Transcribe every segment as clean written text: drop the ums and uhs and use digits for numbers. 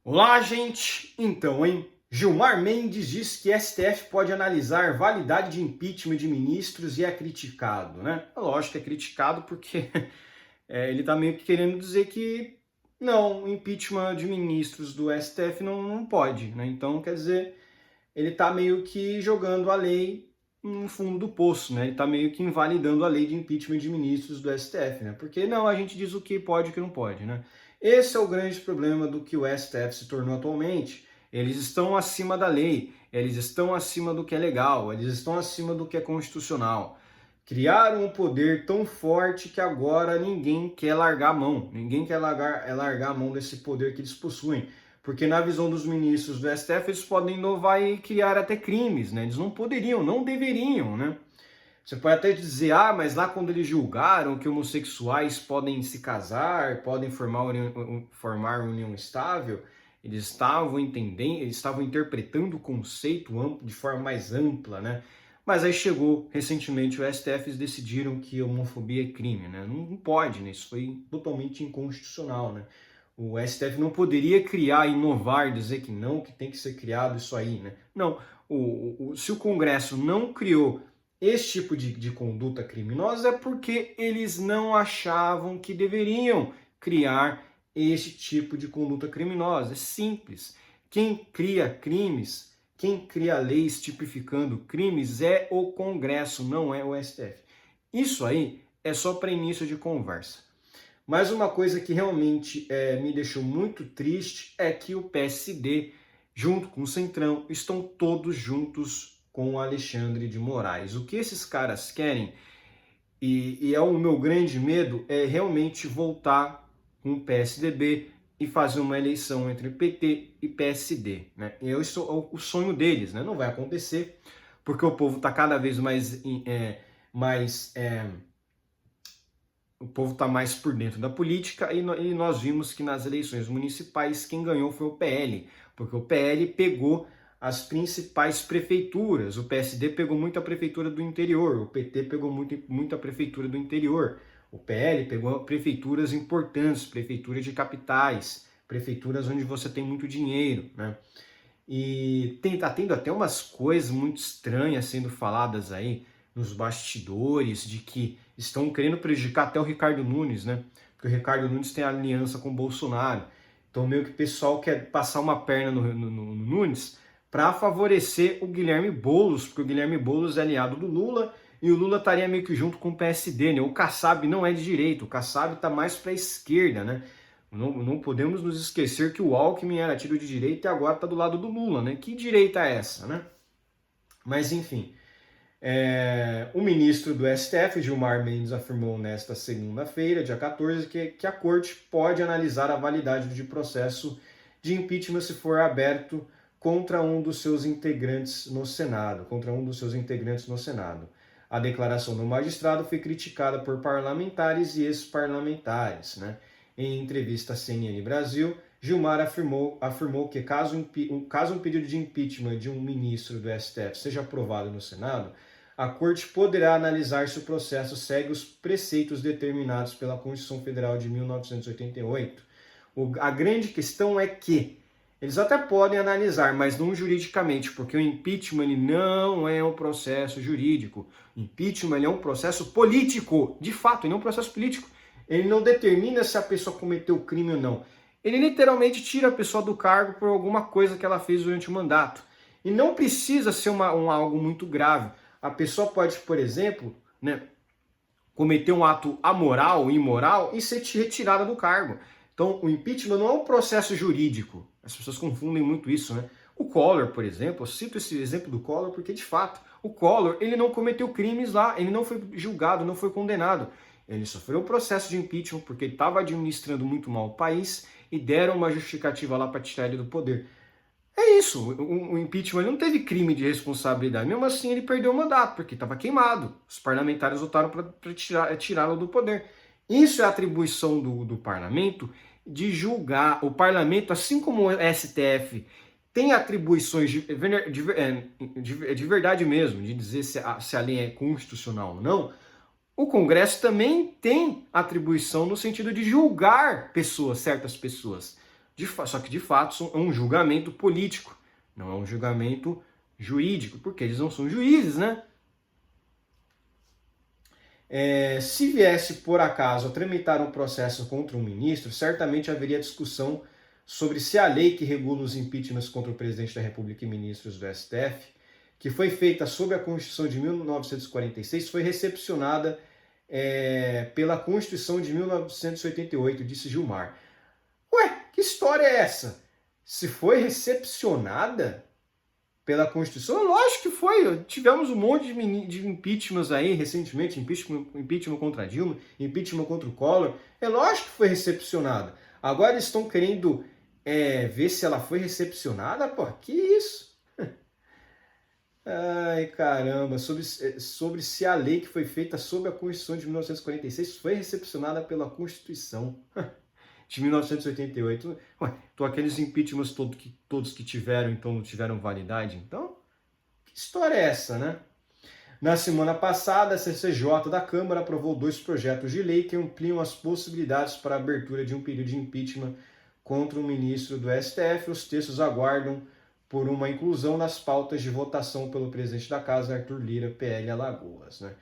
Olá, gente! Então, hein? Gilmar Mendes diz que STF pode analisar validade de impeachment de ministros e é criticado, né? É lógico que é criticado porque ele tá meio que querendo dizer que não, impeachment de ministros do STF não pode, né? Então, quer dizer, ele tá meio que jogando a lei no fundo do poço, né? Ele tá meio que invalidando a lei de impeachment de ministros do STF, né? Porque não, a gente diz o que pode e o que não pode, né? Esse é o grande problema do que o STF se tornou atualmente. Eles estão acima da lei, eles estão acima do que é legal, eles estão acima do que é constitucional. Criaram um poder tão forte que agora ninguém quer largar a mão, ninguém quer largar a mão desse poder que eles possuem. Porque na visão dos ministros do STF, eles podem inovar e criar até crimes, né? Eles não poderiam, não deveriam, né? Você pode até dizer, mas lá quando eles julgaram que homossexuais podem se casar, podem formar união estável, eles estavam entendendo, eles estavam interpretando o conceito de forma mais ampla, né? Mas aí chegou recentemente o STF, eles decidiram que homofobia é crime, né? Não pode, né? Isso foi totalmente inconstitucional, né? O STF não poderia criar, inovar, dizer que não, que tem que ser criado isso aí, né? Não, se o Congresso não criou esse tipo de conduta criminosa é porque eles não achavam que deveriam criar esse tipo de conduta criminosa. É simples. Quem cria crimes, quem cria leis tipificando crimes é o Congresso, não é o STF. Isso aí é só para início de conversa. Mas uma coisa que realmente me deixou muito triste é que o PSD, junto com o Centrão, estão todos juntos com o Alexandre de Moraes. O que esses caras querem, e é o meu grande medo, é realmente voltar com o PSDB e fazer uma eleição entre PT e PSD. Né? Esse é o sonho deles, né? Não vai acontecer, porque o povo está cada vez mais o povo está mais por dentro da política e nós vimos que nas eleições municipais quem ganhou foi o PL, porque o PL pegou as principais prefeituras, o PSD pegou muita prefeitura do interior, o PT pegou muita prefeitura do interior, o PL pegou prefeituras importantes, prefeituras de capitais, prefeituras onde você tem muito dinheiro, né? E tá tendo até umas coisas muito estranhas sendo faladas aí nos bastidores, de que estão querendo prejudicar até o Ricardo Nunes, né? Porque o Ricardo Nunes tem aliança com o Bolsonaro. Então meio que o pessoal quer passar uma perna no Nunes para favorecer o Guilherme Boulos, porque o Guilherme Boulos é aliado do Lula e o Lula estaria meio que junto com o PSD, né? O Kassab não é de direita, o Kassab está mais para a esquerda, né? Não podemos nos esquecer que o Alckmin era tido de direita e agora está do lado do Lula, né? Que direita é essa, né? Mas enfim, o ministro do STF, Gilmar Mendes, afirmou nesta segunda-feira, dia 14, que a corte pode analisar a validade de processo de impeachment se for aberto contra um dos seus integrantes no Senado, A declaração do magistrado foi criticada por parlamentares e ex-parlamentares, né? Em entrevista à CNN Brasil, Gilmar afirmou que caso um pedido de impeachment de um ministro do STF seja aprovado no Senado, a Corte poderá analisar se o processo segue os preceitos determinados pela Constituição Federal de 1988. A grande questão é que eles até podem analisar, mas não juridicamente, porque o impeachment ele não é um processo jurídico. O impeachment ele é um processo político. De fato, ele é um processo político. Ele não determina se a pessoa cometeu crime ou não. Ele literalmente tira a pessoa do cargo por alguma coisa que ela fez durante o mandato. E não precisa ser algo muito grave. A pessoa pode, por exemplo, né, cometer um ato amoral, imoral e ser retirada do cargo. Então, o impeachment não é um processo jurídico. As pessoas confundem muito isso, né? O Collor, por exemplo, eu cito esse exemplo do Collor porque, de fato, o Collor ele não cometeu crimes lá, ele não foi julgado, não foi condenado. Ele sofreu um processo de impeachment porque ele estava administrando muito mal o país e deram uma justificativa lá para tirar ele do poder. É isso, o impeachment não teve crime de responsabilidade, mesmo assim ele perdeu o mandato, porque estava queimado. Os parlamentares votaram para tirá-lo do poder. Isso é atribuição do parlamento de julgar. O parlamento, assim como o STF, tem atribuições de verdade mesmo, de dizer se a lei é constitucional ou não. O Congresso também tem atribuição no sentido de julgar pessoas, certas pessoas. Só que de fato é um julgamento político, não é um julgamento jurídico, porque eles não são juízes, né? Se viesse por acaso a tramitar um processo contra um ministro, certamente haveria discussão sobre se a lei que regula os impeachments contra o presidente da República e ministros do STF, que foi feita sob a Constituição de 1946, foi recepcionada pela Constituição de 1988, disse Gilmar. Ué, que história é essa? Se foi recepcionada pela Constituição? Lógico que foi. Tivemos um monte de impeachments aí recentemente, impeachment contra Dilma, impeachment contra o Collor. É lógico que foi recepcionada. Agora eles estão querendo ver se ela foi recepcionada? Pô, que isso? Ai, caramba, sobre se a lei que foi feita sob a Constituição de 1946 foi recepcionada pela Constituição de 1988. Ué, então aqueles impeachments todos que tiveram, então não tiveram validade? Então, que história é essa, né? Na semana passada, a CCJ da Câmara aprovou 2 projetos de lei que ampliam as possibilidades para a abertura de um pedido de impeachment contra o ministro do STF. Os textos aguardam por uma inclusão nas pautas de votação pelo presidente da Casa, Arthur Lira, PL Alagoas, né?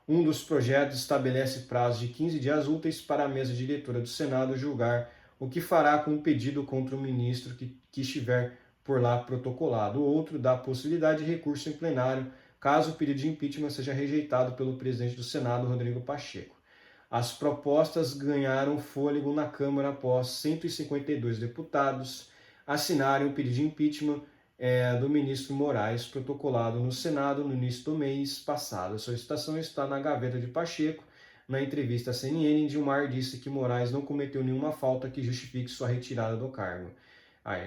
Um dos projetos estabelece prazo de 15 dias úteis para a mesa diretora do Senado julgar o que fará com o pedido contra o ministro que estiver por lá protocolado. O outro dá a possibilidade de recurso em plenário, caso o pedido de impeachment seja rejeitado pelo presidente do Senado, Rodrigo Pacheco. As propostas ganharam fôlego na Câmara após 152 deputados assinarem o pedido de impeachment do ministro Moraes, protocolado no Senado no início do mês passado. A solicitação está na gaveta de Pacheco. Na entrevista à CNN, Gilmar disse que Moraes não cometeu nenhuma falta que justifique sua retirada do cargo.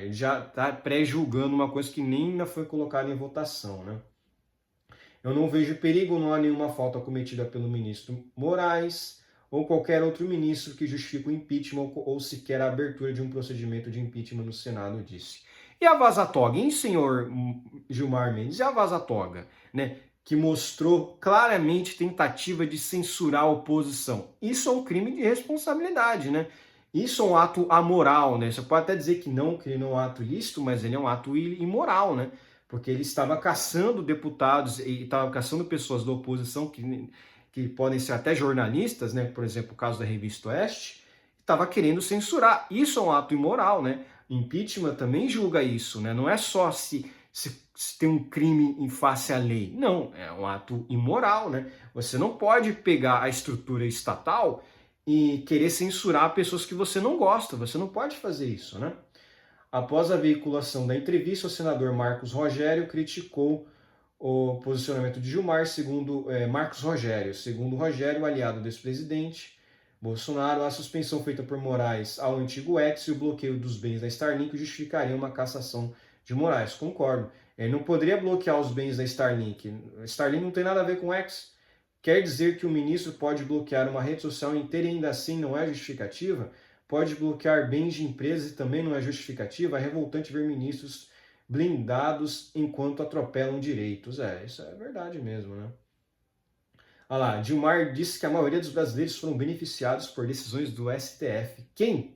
Ele já está pré-julgando uma coisa que nem ainda foi colocada em votação, né? Eu não vejo perigo, não há nenhuma falta cometida pelo ministro Moraes ou qualquer outro ministro que justifique o impeachment ou sequer a abertura de um procedimento de impeachment no Senado, disse. E a vaza-toga, hein, senhor Gilmar Mendes? E a vaza-toga, né? Que mostrou claramente tentativa de censurar a oposição. Isso é um crime de responsabilidade, né? Isso é um ato amoral, né? Você pode até dizer que ele não é um ato ilícito, mas ele é um ato imoral, né? Porque ele estava caçando deputados e estava caçando pessoas da oposição que podem ser até jornalistas, né? Por exemplo, o caso da Revista Oeste, estava querendo censurar. Isso é um ato imoral, né? Impeachment também julga isso, né? Não é só se tem um crime em face à lei. Não, é um ato imoral, né? Você não pode pegar a estrutura estatal e querer censurar pessoas que você não gosta. Você não pode fazer isso, né? Após a veiculação da entrevista, o senador Marcos Rogério criticou o posicionamento de Gilmar, segundo Marcos Rogério. Segundo Rogério, aliado do ex-presidente Bolsonaro, a suspensão feita por Moraes ao antigo ex e o bloqueio dos bens da Starlink justificariam uma cassação de Moraes. Concordo. Ele não poderia bloquear os bens da Starlink. Starlink não tem nada a ver com X. Quer dizer que o ministro pode bloquear uma rede social inteira e ainda assim não é justificativa? Pode bloquear bens de empresas e também não é justificativa? É revoltante ver ministros blindados enquanto atropelam direitos. Isso é verdade mesmo, né? Olha lá, Gilmar disse que a maioria dos brasileiros foram beneficiados por decisões do STF. Quem?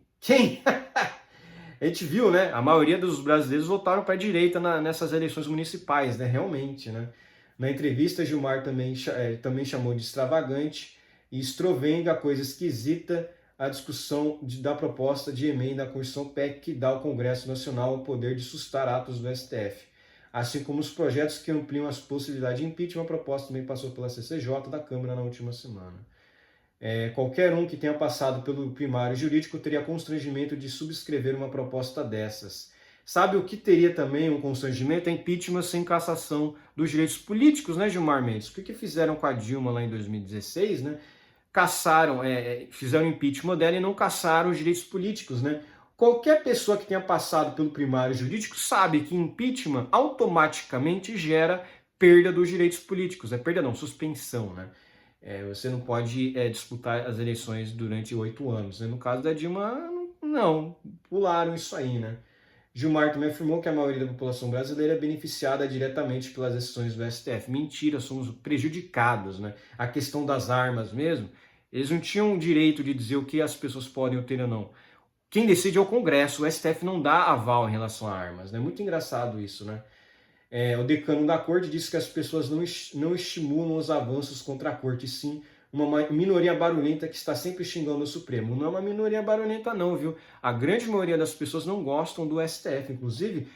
A gente viu, né? A maioria dos brasileiros votaram para a direita nessas eleições municipais, né? Realmente, né? Na entrevista, Gilmar também chamou de extravagante e estrovenga, coisa esquisita, a discussão da proposta de emenda à Constituição PEC que dá ao Congresso Nacional o poder de sustar atos do STF. Assim como os projetos que ampliam as possibilidades de impeachment, a proposta também passou pela CCJ da Câmara na última semana. Qualquer um que tenha passado pelo primário jurídico teria constrangimento de subscrever uma proposta dessas. Sabe o que teria também um constrangimento? É impeachment sem cassação dos direitos políticos, né, Gilmar Mendes? O que fizeram com a Dilma lá em 2016, né? Fizeram impeachment dela e não cassaram os direitos políticos, né? Qualquer pessoa que tenha passado pelo primário jurídico sabe que impeachment automaticamente gera perda dos direitos políticos. Suspensão, né? Você não pode disputar as eleições durante 8 anos. Né? No caso da Dilma, não, pularam isso aí, né? Gilmar também afirmou que a maioria da população brasileira é beneficiada diretamente pelas decisões do STF. Mentira, somos prejudicados, né? A questão das armas mesmo, eles não tinham o direito de dizer o que as pessoas podem ou ter ou não. quem decide é o Congresso, o STF não dá aval em relação a armas, né? Muito engraçado isso, né? O decano da corte disse que as pessoas não estimulam os avanços contra a corte, sim uma minoria barulhenta que está sempre xingando o Supremo. Não é uma minoria barulhenta não, viu? A grande maioria das pessoas não gostam do STF, inclusive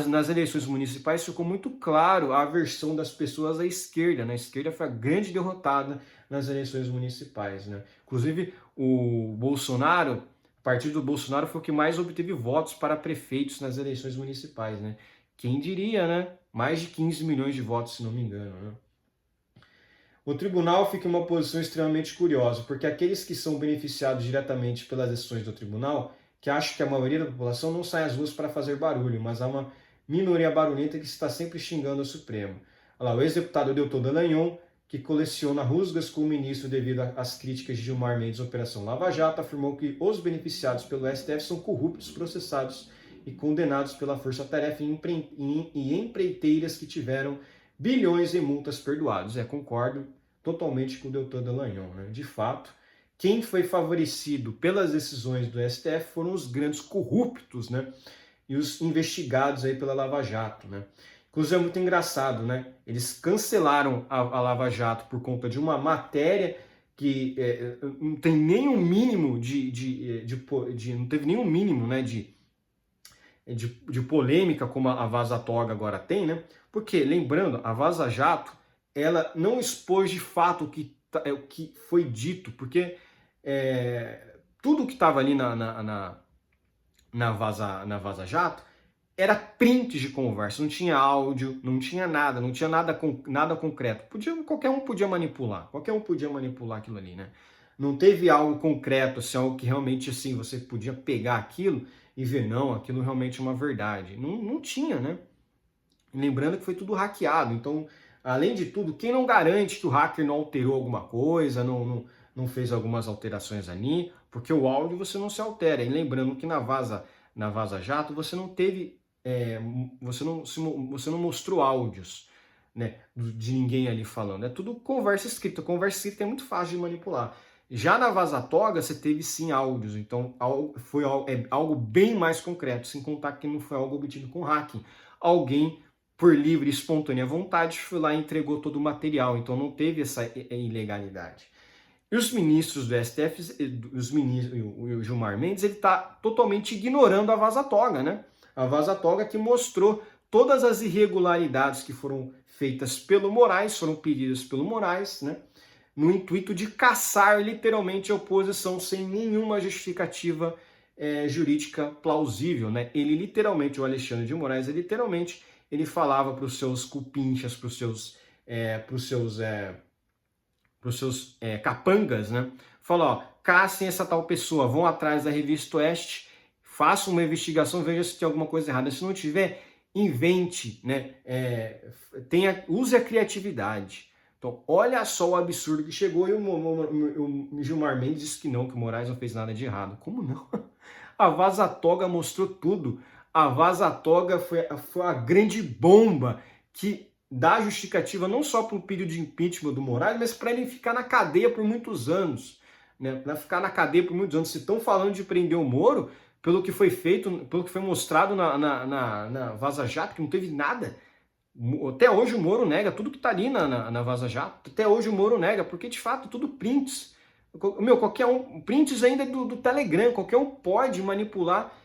nas eleições municipais ficou muito claro a aversão das pessoas à esquerda, né? A esquerda foi a grande derrotada nas eleições municipais, né? Inclusive o Bolsonaro, o partido do Bolsonaro foi o que mais obteve votos para prefeitos nas eleições municipais, né? Quem diria, né? Mais de 15 milhões de votos, se não me engano, né? O tribunal fica em uma posição extremamente curiosa, porque aqueles que são beneficiados diretamente pelas decisões do tribunal, que acham que a maioria da população não sai às ruas para fazer barulho, mas há uma minoria barulhenta que está sempre xingando o Supremo. Olha lá, o ex-deputado Deltan Dallagnol, que coleciona rusgas com o ministro devido às críticas de Gilmar Mendes à Operação Lava Jato, afirmou que os beneficiados pelo STF são corruptos, processados e condenados pela força-tarefa e empreiteiras que tiveram bilhões em multas perdoados. Concordo totalmente com o Deltan Dallagnol, né? De fato, quem foi favorecido pelas decisões do STF foram os grandes corruptos, né? E os investigados aí pela Lava Jato, né? Inclusive é muito engraçado, né? Eles cancelaram a Lava Jato por conta de uma matéria que não tem nenhum mínimo não teve nenhum mínimo, né, de polêmica como a Vaza Toga agora tem, né? Porque, lembrando, a Vaza Jato, ela não expôs de fato o que foi dito, porque tudo que estava ali na Vaza Jato era print de conversa, não tinha áudio, não tinha nada nada concreto. Qualquer um podia manipular aquilo ali, né? Não teve algo concreto, assim, algo que realmente assim, você podia pegar aquilo e ver, não, aquilo realmente é uma verdade. Não tinha, né? Lembrando que foi tudo hackeado, então, além de tudo, quem não garante que o hacker não alterou alguma coisa, não fez algumas alterações ali, porque o áudio você não se altera. E lembrando que na Vaza Jato você não teve, você não mostrou áudios, né, de ninguém ali falando. É tudo conversa escrita. Conversa escrita é muito fácil de manipular. Já na Vaza Toga você teve sim áudios, então foi algo bem mais concreto, sem contar que não foi algo obtido com hacking. Alguém, por livre e espontânea vontade, foi lá e entregou todo o material, então não teve essa ilegalidade. E os ministros do STF, o Gilmar Mendes, ele está totalmente ignorando a Vaza Toga, né? A Vaza Toga que mostrou todas as irregularidades que foram feitas pelo Moraes, foram pedidas pelo Moraes, né? No intuito de caçar literalmente a oposição sem nenhuma justificativa jurídica plausível, né? Ele literalmente, o Alexandre de Moraes, ele falava para os seus cupinchas, para os seus capangas, né? Falou, ó, caçem essa tal pessoa, vão atrás da Revista Oeste, façam uma investigação, vejam se tem alguma coisa errada. Se não tiver, invente, né? Use a criatividade. Então, olha só o absurdo que chegou e o Gilmar Mendes disse que o Moraes não fez nada de errado. Como não? A Vaza Toga mostrou tudo. A Vaza Toga foi a grande bomba que dá justificativa não só para o pedido de impeachment do Moraes, mas para ele ficar na cadeia por muitos anos. Né? Para ficar na cadeia por muitos anos. Se estão falando de prender o Moro, pelo que foi feito, pelo que foi mostrado na Vaza Jato, que não teve nada. Até hoje o Moro nega tudo que está ali na Vaza Jato. Até hoje o Moro nega, porque de fato tudo prints. Qualquer um, prints ainda do Telegram, qualquer um pode manipular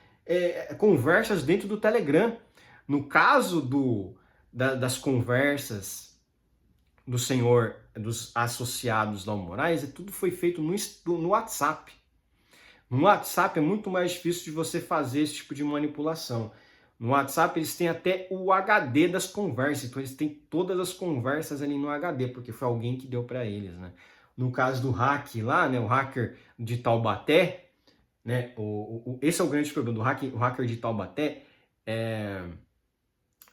conversas dentro do Telegram. No caso das conversas do senhor, dos associados ao Moraes, tudo foi feito no WhatsApp. No WhatsApp é muito mais difícil de você fazer esse tipo de manipulação. No WhatsApp eles têm até o HD das conversas, então eles têm todas as conversas ali no HD, porque foi alguém que deu para eles, né? No caso do hack lá, né, o hacker de Taubaté, né, esse é o grande problema do o hacker de Taubaté,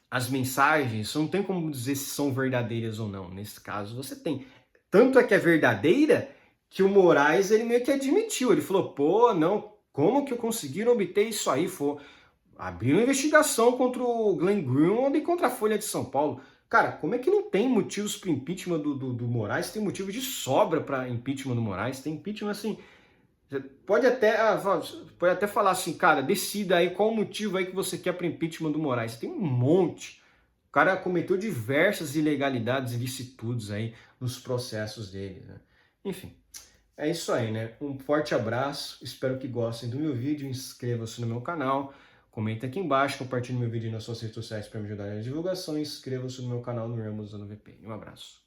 as mensagens, você não tem como dizer se são verdadeiras ou não. Nesse caso você tem. Tanto é que é verdadeira que o Moraes ele meio que admitiu, ele falou, pô, não, como que conseguiram obter isso aí? Abriu uma investigação contra o Glenn Greenwald e contra a Folha de São Paulo. Cara, como é que não tem motivos para impeachment do Moraes? Tem motivo de sobra para impeachment do Moraes. Tem impeachment, assim, Você pode até falar assim, cara, decida aí qual o motivo aí que você quer para impeachment do Moraes. Tem um monte. O cara cometeu diversas ilegalidades e licitudes aí nos processos dele, né? Enfim, é isso aí, né? Um forte abraço, espero que gostem do meu vídeo, inscreva-se no meu canal, comenta aqui embaixo, compartilhe meu vídeo nas suas redes sociais para me ajudar na divulgação e inscreva-se no meu canal no Ramos do VP. Um abraço.